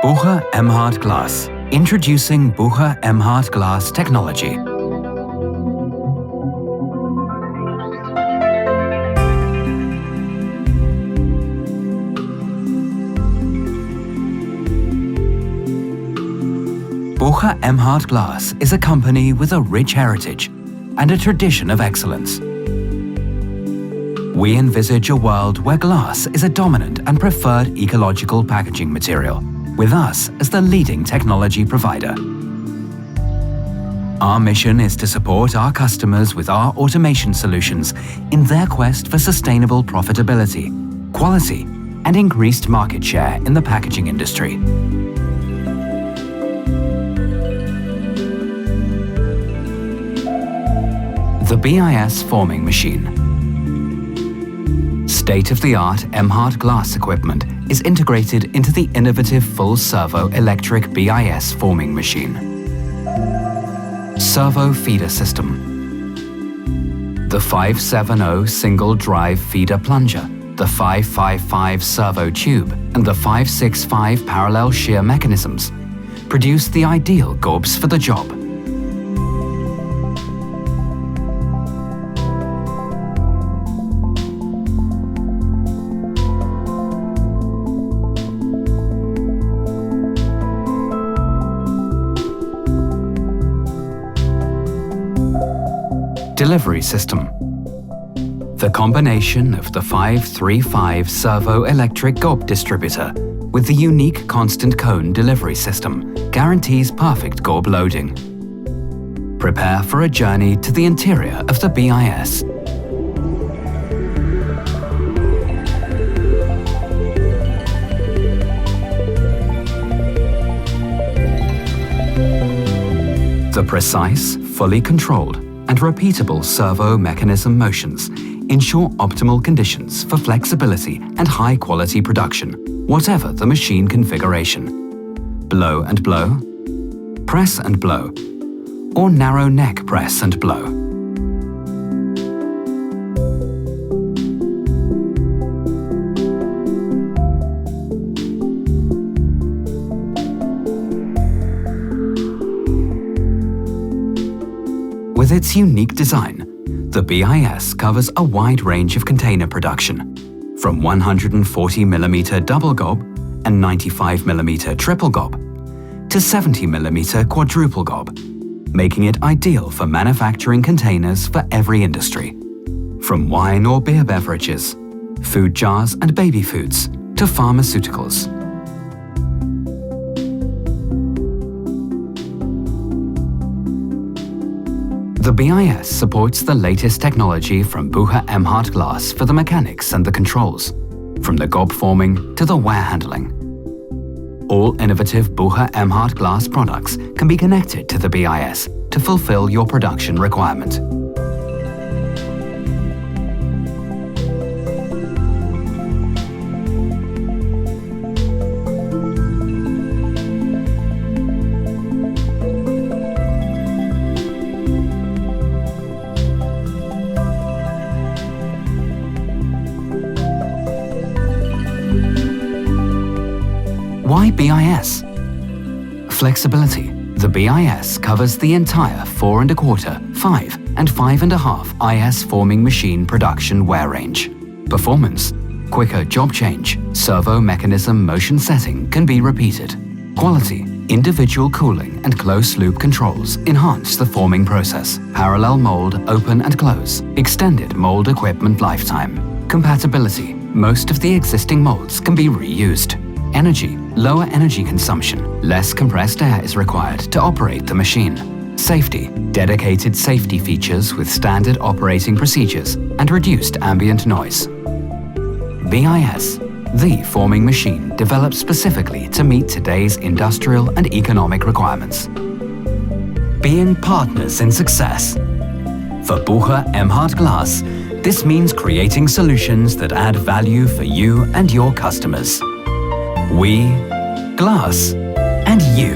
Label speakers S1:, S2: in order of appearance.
S1: Bucher Emhart Glass. Introducing Bucher Emhart Glass technology. Bucher Emhart Glass is a company with a rich heritage and a tradition of excellence. We envisage a world where glass is a dominant and preferred ecological packaging material, with us as the leading technology provider. Our mission is to support our customers with our automation solutions in their quest for sustainable profitability, quality, and increased market share in the packaging industry. The BIS forming machine. State-of-the-art Emhart glass equipment is integrated into the innovative full-servo electric BIS forming machine. Servo feeder system. The 570 single-drive feeder plunger, the 555 servo tube, and the 565 parallel shear mechanisms produce the ideal gobs for the job. Delivery system. The combination of the 535 servo electric gob distributor with the unique constant cone delivery system guarantees perfect gob loading. Prepare for a journey to the interior of the BIS. The precise, fully controlled, and repeatable servo mechanism motions ensure optimal conditions for flexibility and high-quality production, whatever the machine configuration. Blow and blow, press and blow, or narrow neck press and blow. With its unique design, the BIS covers a wide range of container production, from 140mm double gob and 95mm triple gob to 70mm quadruple gob, making it ideal for manufacturing containers for every industry, from wine or beer beverages, food jars and baby foods, to pharmaceuticals. The BIS supports the latest technology from Bucher Emhart glass for the mechanics and the controls, from the gob forming to the wear handling. All innovative Bucher Emhart glass products can be connected to the BIS to fulfill your production requirement. Why BIS? Flexibility. The BIS covers the entire 4 1/4, 5 and 5 1/2 IS forming machine production wear range. Performance. Quicker job change. Servo mechanism motion setting can be repeated. Quality. Individual cooling and close loop controls enhance the forming process. Parallel mold open and close. Extended mold equipment lifetime. Compatibility. Most of the existing molds can be reused. Energy. Lower energy consumption. Less compressed air is required to operate the machine. Safety. Dedicated safety features with standard operating procedures and reduced ambient noise. BIS, the forming machine developed specifically to meet today's industrial and economic requirements. Being partners in success. For Bucher Emhart Glass, this means creating solutions that add value for you and your customers. We, glass, and you.